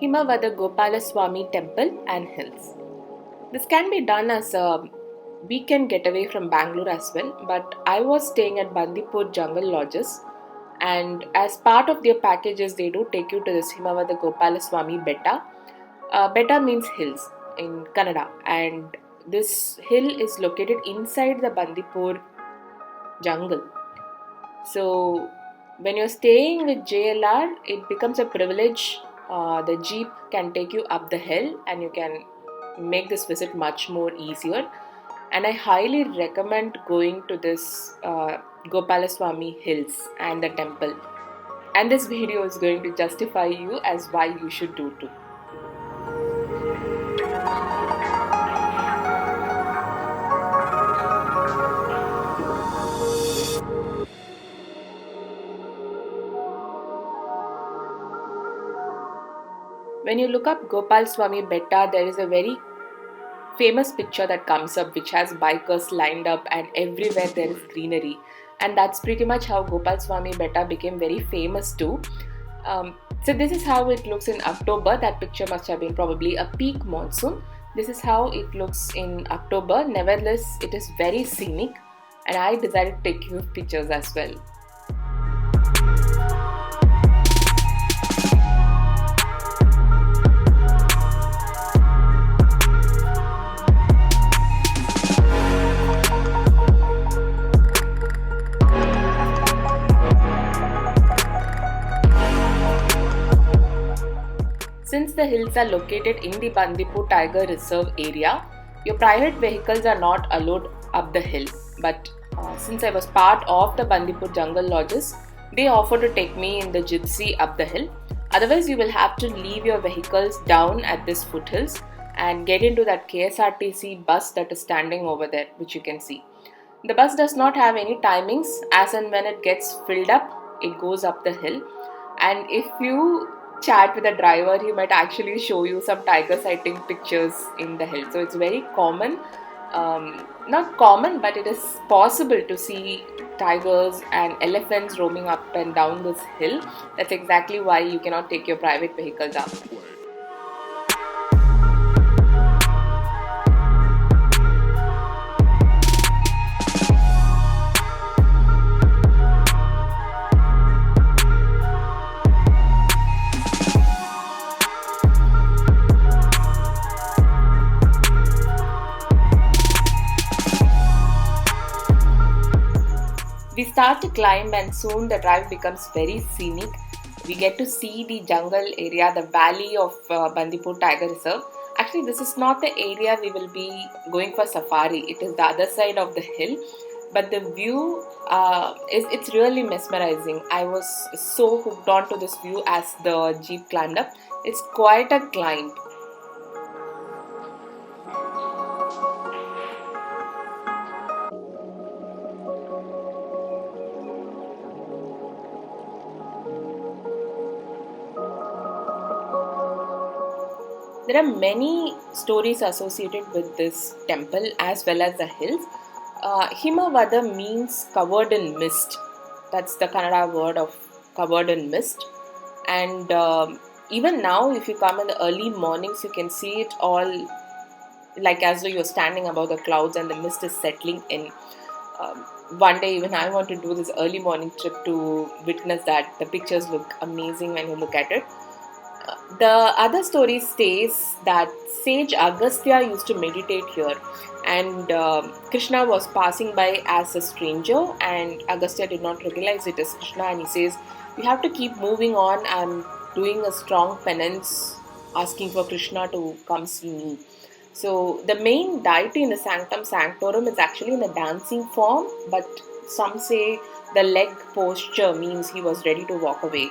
Himavada Gopalaswamy Temple and Hills. This can be done as a weekend getaway from Bangalore as well, but I was staying at Bandipur Jungle Lodges, and as part of their packages, they do take you to this Himavada Gopalaswamy Betta. Betta means hills in Kannada, and this hill is located inside the Bandipur jungle. So, when you're staying with JLR, it becomes a privilege. The jeep can take you up the hill, and you can make this visit much more easier. And I highly recommend going to this Gopalaswamy Hills and the temple. And this video is going to justify you as why you should do too. When you look up Gopalaswamy Betta, there is a very famous picture that comes up which has bikers lined up and everywhere there is greenery, and that's pretty much how Gopalaswamy Betta became very famous too. So this is how it looks in October. That picture must have been probably a peak monsoon. This is how it looks in October. Nevertheless, it is very scenic, and I decided to take you pictures as well. Since the hills are located in the Bandipur Tiger Reserve area, your private vehicles are not allowed up the hill. But since I was part of the Bandipur Jungle Lodges, they offered to take me in the gypsy up the hill. Otherwise, you will have to leave your vehicles down at this foothills and get into that KSRTC bus that is standing over there, which you can see. The bus does not have any timings. As and when it gets filled up, it goes up the hill. And if you chat with the driver, he might actually show you some tiger sighting pictures in the hill. So it's very common, not common, but it is possible to see tigers and elephants roaming up and down this hill. That's exactly why you cannot take your private vehicles up. We start to climb, and soon the drive becomes very scenic. We get to see the jungle area, the valley of Bandipur Tiger Reserve. Actually, this is not the area we will be going for safari. It is the other side of the hill. But the view it's really mesmerizing. I was so hooked on to this view as the jeep climbed up. It's quite a climb. There are many stories associated with this temple as well as the hills. Himavada means covered in mist. That's the Kannada word of covered in mist. And even now, if you come in the early mornings, you can see it all like as though you're standing above the clouds and the mist is settling in. One day, even I want to do this early morning trip to witness that. The pictures look amazing when you look at it. The other story says that sage Agastya used to meditate here, and Krishna was passing by as a stranger, and Agastya did not realize it as Krishna, and he says, "You have to keep moving on. I'm doing a strong penance, asking for Krishna to come see me." So the main deity in the Sanctum Sanctorum is actually in the dancing form, but some say the leg posture means he was ready to walk away.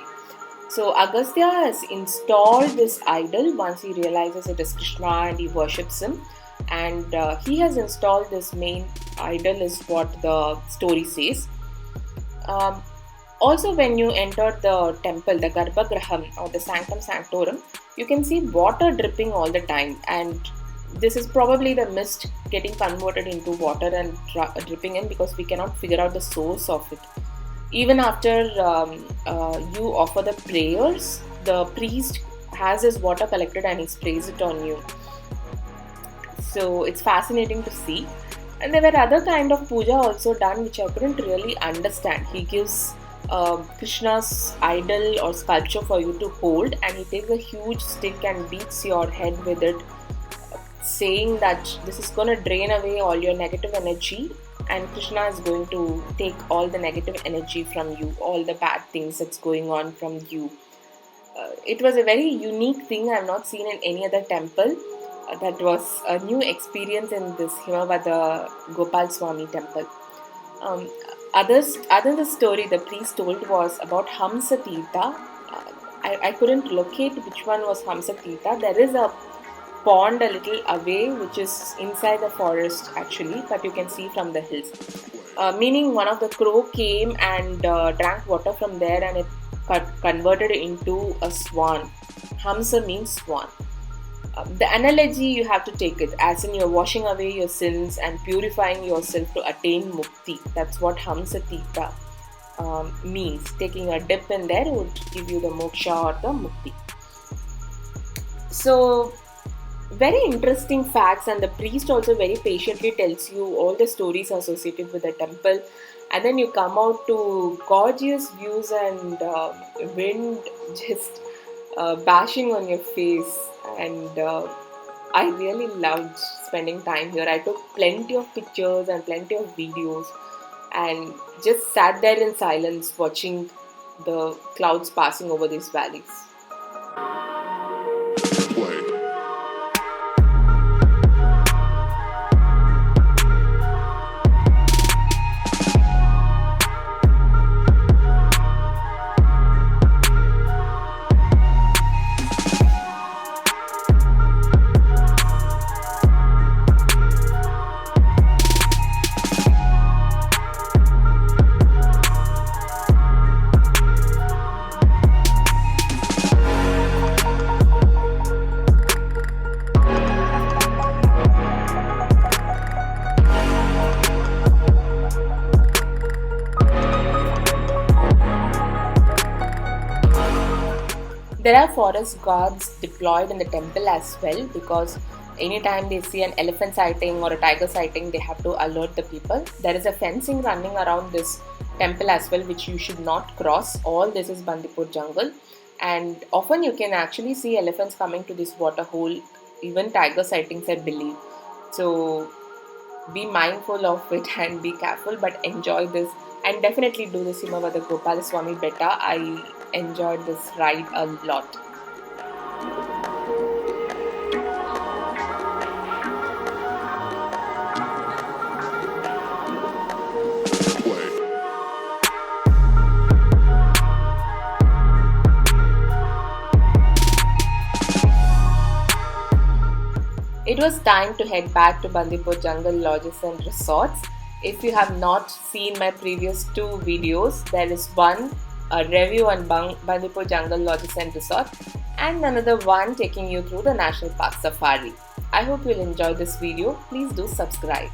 So Agastya has installed this idol once he realizes it is Krishna and he worships him. And he has installed this main idol is what the story says. Also, when you enter the temple, the Garbhagraham or the Sanctum Sanctorum, you can see water dripping all the time. And this is probably the mist getting converted into water and dripping in, because we cannot figure out the source of it. Even after you offer the prayers, the priest has his water collected and he sprays it on you. So it's fascinating to see. And there were other kind of puja also done which I couldn't really understand. He gives Krishna's idol or sculpture for you to hold, and he takes a huge stick and beats your head with it, saying that this is going to drain away all your negative energy, and Krishna is going to take all the negative energy from you, all the bad things that's going on from you. It was a very unique thing I have not seen in any other temple. That was a new experience in this Himavada Gopal Swami temple. Um, other the story the priest told was about Hamsa Tirtha. I couldn't locate which one was Hamsa Tirtha. There is a pond a little away which is inside the forest actually, but you can see from the hills. Meaning one of the crow came and drank water from there, and it converted into a swan. Hamsa means swan. The analogy you have to take it as in you're washing away your sins and purifying yourself to attain mukti. That's what Hamsa Tirtha means. Taking a dip in there would give you the moksha or the mukti. So, very interesting facts, and the priest also very patiently tells you all the stories associated with the temple. And then you come out to gorgeous views and wind just bashing on your face, and I really loved spending time here. I took plenty of pictures and plenty of videos and just sat there in silence watching the clouds passing over these valleys. There are forest guards deployed in the temple as well, because anytime they see an elephant sighting or a tiger sighting, they have to alert the people. There is a fencing running around this temple as well, which you should not cross. All this is Bandipur jungle, and often you can actually see elephants coming to this water hole, even tiger sightings, I believe. So be mindful of it and be careful, but enjoy this, and definitely do the Himavada Gopala Swami Betta. I enjoyed this ride a lot. It was time to head back to Bandipur Jungle Lodges and Resorts. If you have not seen my previous two videos, there is one a review on Bandipur Jungle Lodges and Resort, and another one taking you through the National Park Safari. I hope you'll enjoy this video. Please do subscribe.